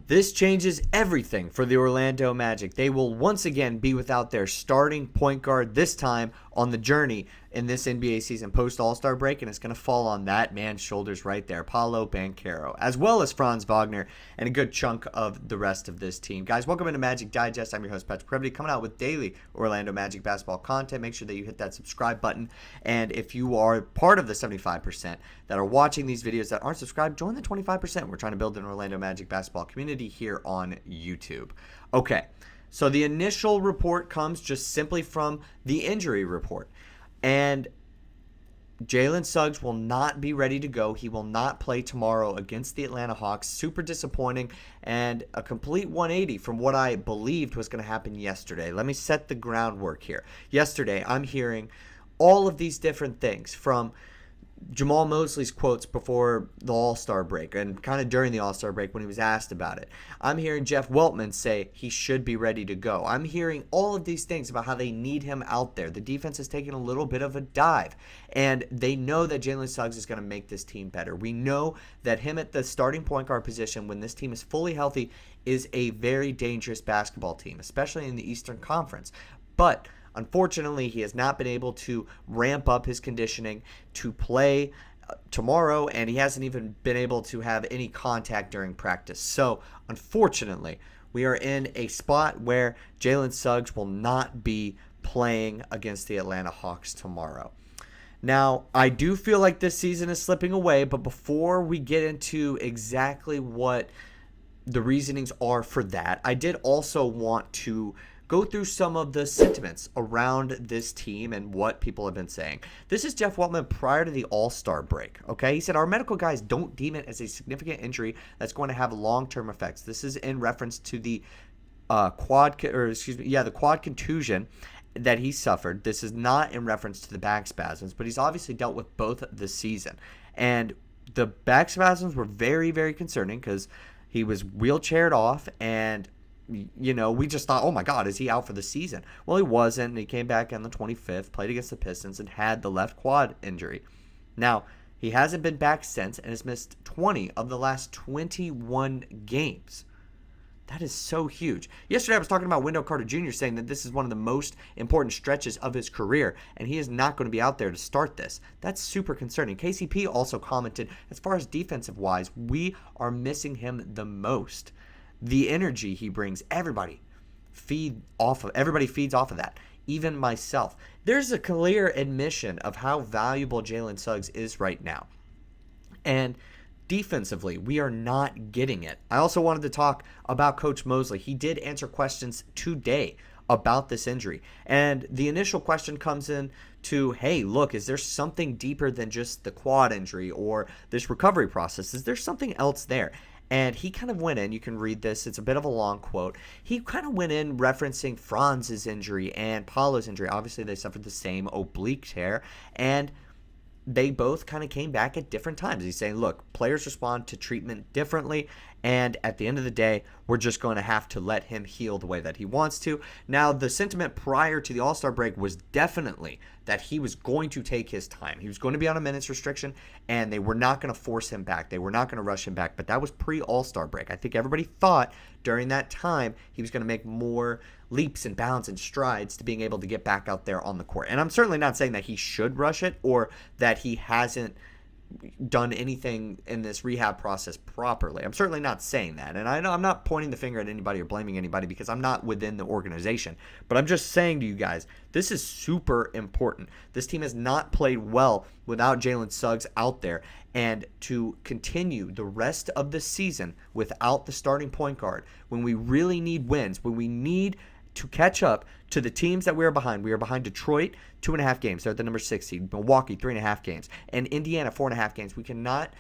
This changes everything for the Orlando Magic. They will once again be without their starting point guard, this time on the journey in this NBA season post All-Star break, and it's going to fall on that man's shoulders right there, Paolo Banchero, as well as Franz Wagner and a good chunk of the rest of this team. Guys, welcome into Magic Digest. I'm your host, Patrick Previty, coming out with daily Orlando Magic basketball content. Make sure that you hit that subscribe button, and if you are part of the 75% that are watching these videos that aren't subscribed, join the 25%. We're trying to build an Orlando Magic basketball community here on YouTube. Okay, so the initial report comes just simply from the injury report. And Jalen Suggs will not be ready to go. He will not play tomorrow against the Atlanta Hawks. Super disappointing and a complete 180 from what I believed was going to happen yesterday. Let me set the groundwork here. Yesterday, I'm hearing all of these different things from Jamahl Mosley's quotes before the All-Star break and kind of during the All-Star break when he was asked about it. I'm hearing Jeff Weltman say he should be ready to go. I'm hearing all of these things about how they need him out there. The defense is taking a little bit of a dive, and they know that Jalen Suggs is going to make this team better. We know that him at the starting point guard position when this team is fully healthy is a very dangerous basketball team, especially in the Eastern Conference. But unfortunately, he has not been able to ramp up his conditioning to play tomorrow, and he hasn't even been able to have any contact during practice. So, unfortunately, we are in a spot where Jalen Suggs will not be playing against the Atlanta Hawks tomorrow. Now, I do feel like this season is slipping away, but before we get into exactly what the reasonings are for that, I did also want to go through some of the sentiments around this team and what people have been saying. This is Jeff Weltman prior to the All-Star break, okay? He said, our medical guys don't deem it as a significant injury that's going to have long-term effects. This is in reference to the quad contusion that he suffered. This is not in reference to the back spasms, but he's obviously dealt with both this season. And the back spasms were very, very concerning because he was wheelchaired off, and we just thought, oh my God, is he out for the season? Well, he wasn't, and he came back on the 25th, played against the Pistons, and had the left quad injury. Now, he hasn't been back since and has missed 20 of the last 21 games. That is so huge. Yesterday, I was talking about Wendell Carter Jr. saying that this is one of the most important stretches of his career, and he is not going to be out there to start this. That's super concerning. KCP also commented, as far as defensive-wise, we are missing him the most. The energy he brings, everybody feeds off of that, even myself. There's a clear admission of how valuable Jalen Suggs is right now. And defensively, we are not getting it. I also wanted to talk about Coach Mosley. He did answer questions today about this injury. And the initial question comes in to, hey, look, is there something deeper than just the quad injury or this recovery process? Is there something else there? And he kind of went in, you can read this, it's a bit of a long quote. He kind of went in referencing Franz's injury and Paolo's injury. Obviously, they suffered the same oblique tear, and they both kind of came back at different times. He's saying, look, players respond to treatment differently, and at the end of the day, we're just going to have to let him heal the way that he wants to. Now, the sentiment prior to the All-Star break was definitely that he was going to take his time. He was going to be on a minutes restriction, and they were not going to force him back. They were not going to rush him back, but that was pre-All-Star break. I think everybody thought during that time he was going to make more leaps and bounds and strides to being able to get back out there on the court. And I'm certainly not saying that he should rush it or that he hasn't done anything in this rehab process properly. I'm certainly not saying that. And I know I'm not pointing the finger at anybody or blaming anybody because I'm not within the organization. But I'm just saying to you guys, this is super important. This team has not played well without Jalen Suggs out there. And to continue the rest of the season without the starting point guard, when we really need wins, when we need to catch up to the teams that we are behind. We are behind Detroit 2.5 games. They're at the number 6 seed. Milwaukee 3.5 games, and Indiana 4.5 games. We cannot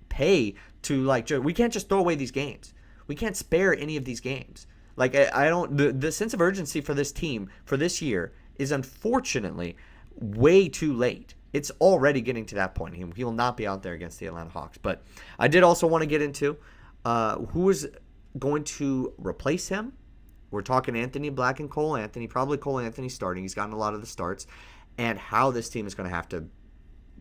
pay to we can't just throw away these games. We can't spare any of these games. The sense of urgency for this team for this year is unfortunately way too late. It's already getting to that point. He will not be out there against the Atlanta Hawks. But I did also want to get into who is going to replace him. We're talking Anthony Black and Cole Anthony, probably Cole Anthony starting. He's gotten a lot of the starts, and how this team is going to have to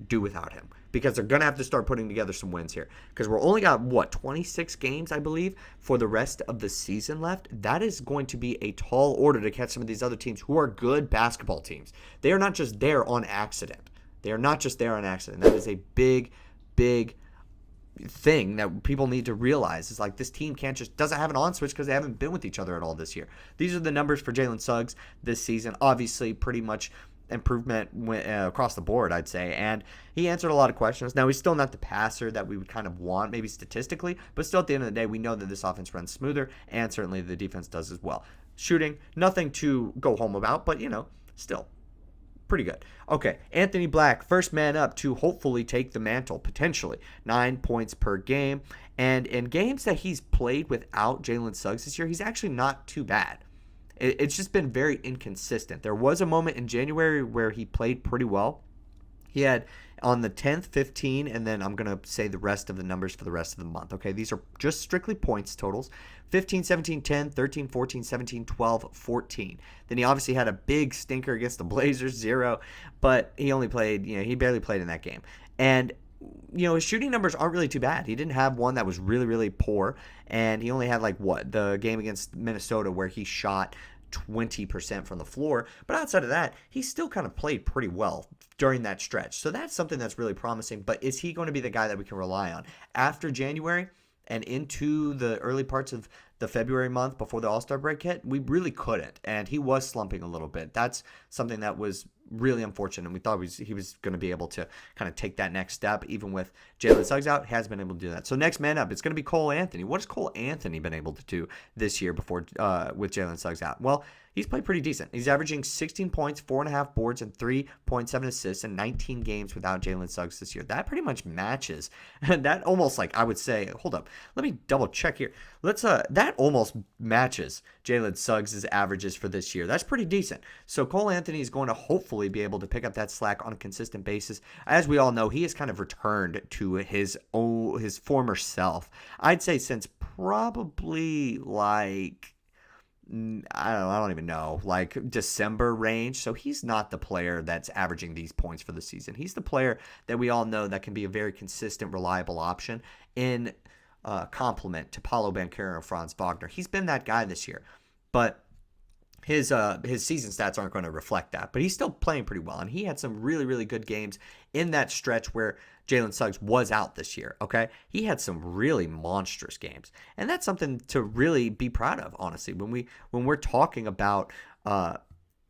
do without him. because they're going to have to start putting together some wins here. Because we're only got, 26 games, I believe, for the rest of the season left. That is going to be a tall order to catch some of these other teams who are good basketball teams. They are not just there on accident. That is a big, big thing that people need to realize is like this team doesn't have an on switch because they haven't been with each other at all this year. These are the numbers for Jalen Suggs this season. Obviously, pretty much improvement across the board, I'd say. And he answered a lot of questions. Now, he's still not the passer that we would kind of want, maybe statistically, but still at the end of the day, we know that this offense runs smoother, and certainly the defense does as well. Shooting, nothing to go home about, but, still pretty good. Okay, Anthony Black, first man up to hopefully take the mantle, potentially. 9 points per game. And in games that he's played without Jalen Suggs this year, he's actually not too bad. It's just been very inconsistent. There was a moment in January where he played pretty well. He had on the 10th, 15, and then I'm going to say the rest of the numbers for the rest of the month. Okay, these are just strictly points totals. 15, 17, 10, 13, 14, 17, 12, 14. Then he obviously had a big stinker against the Blazers, 0, but he only played, he barely played in that game. And his shooting numbers aren't really too bad. He didn't have one that was really, really poor, and he only had the game against Minnesota where he shot 20% from the floor. But outside of that, he still kind of played pretty well during that stretch. So that's something that's really promising. But is he going to be the guy that we can rely on after January and into the early parts of the February month before the All-Star break hit? We really couldn't, and he was slumping a little bit. That's something that was really unfortunate, and we thought he was going to be able to kind of take that next step, even with Jalen Suggs out, has been able to do that. So next man up, it's going to be Cole Anthony. What has Cole Anthony been able to do this year before with Jalen Suggs out? Well, he's played pretty decent. He's averaging 16 points, 4.5 boards, and 3.7 assists in 19 games without Jalen Suggs this year. That pretty much matches. That almost I would say, hold up, let me double check here. That almost matches Jalen Suggs' averages for this year. That's pretty decent. So Cole Anthony is going to hopefully be able to pick up that slack on a consistent basis. As we all know, he has kind of returned to his former self. I'd say since probably I don't even know, December range. So he's not the player that's averaging these points for the season. He's the player that we all know that can be a very consistent, reliable option in complement to Paolo Banchero and Franz Wagner. He's been that guy this year, but his season stats aren't going to reflect that. But he's still playing pretty well, and he had some really, really good games in that stretch where Jalen Suggs was out this year, okay? He had some really monstrous games, and that's something to really be proud of, honestly, when we're talking about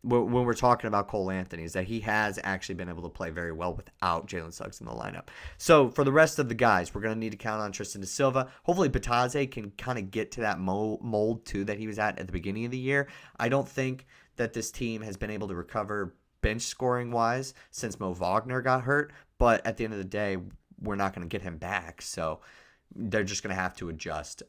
when we're talking about Cole Anthony, is that he has actually been able to play very well without Jalen Suggs in the lineup. So for the rest of the guys, we're going to need to count on Tristan da Silva. Hopefully Batadze can kind of get to that mold too that he was at the beginning of the year. I don't think that this team has been able to recover bench scoring wise since Mo Wagner got hurt, but at the end of the day, we're not going to get him back, so they're just going to have to adjust.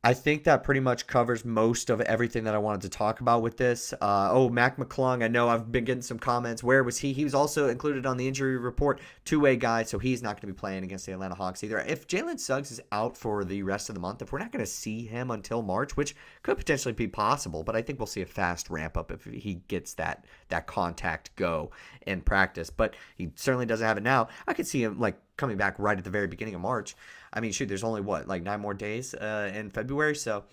I think that pretty much covers most of everything that I wanted to talk about with this. Mac McClung, I know I've been getting some comments. Where was he? He was also included on the injury report, two-way guy, so he's not going to be playing against the Atlanta Hawks either. If Jalen Suggs is out for the rest of the month, if we're not going to see him until March, which could potentially be possible, but I think we'll see a fast ramp-up if he gets that contact go in practice. But he certainly doesn't have it now. I could see him coming back right at the very beginning of March. I mean, shoot, there's only 9 more days in February, so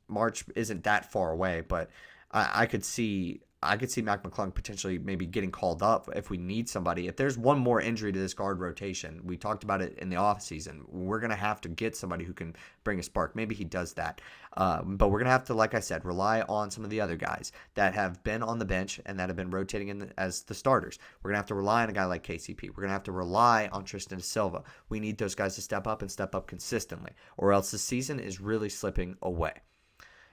March isn't that far away. But I could see Mac McClung potentially maybe getting called up if we need somebody. If there's one more injury to this guard rotation, we talked about it in the offseason, we're going to have to get somebody who can bring a spark. Maybe he does that. But we're going to have to, like I said, rely on some of the other guys that have been on the bench and that have been rotating as the starters. We're going to have to rely on a guy like KCP. We're going to have to rely on Tristan da Silva. We need those guys to step up and step up consistently, or else the season is really slipping away.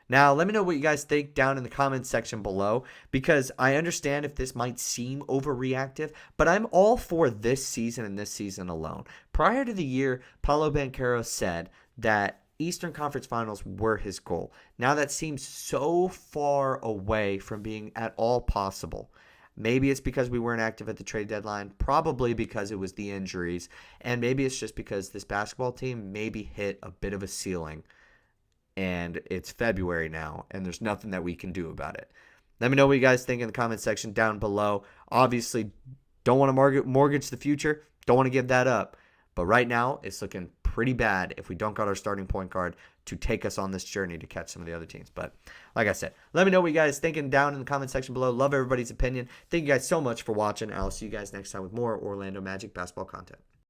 Now, let me know what you guys think down in the comments section below, because I understand if this might seem overreactive, but I'm all for this season and this season alone. Prior to the year, Paolo Banchero said that Eastern Conference Finals were his goal. Now that seems so far away from being at all possible. Maybe it's because we weren't active at the trade deadline, probably because it was the injuries, and maybe it's just because this basketball team maybe hit a bit of a ceiling. And it's February now, and there's nothing that we can do about it. Let me know what you guys think in the comment section down below. Obviously, Don't want to mortgage the future. Don't want to give that up. But right now, it's looking pretty bad if we don't got our starting point guard to take us on this journey to catch some of the other teams. But like I said, let me know what you guys thinking down in the comment section below. Love everybody's opinion. Thank you guys so much for watching. I'll see you guys next time with more Orlando Magic basketball content.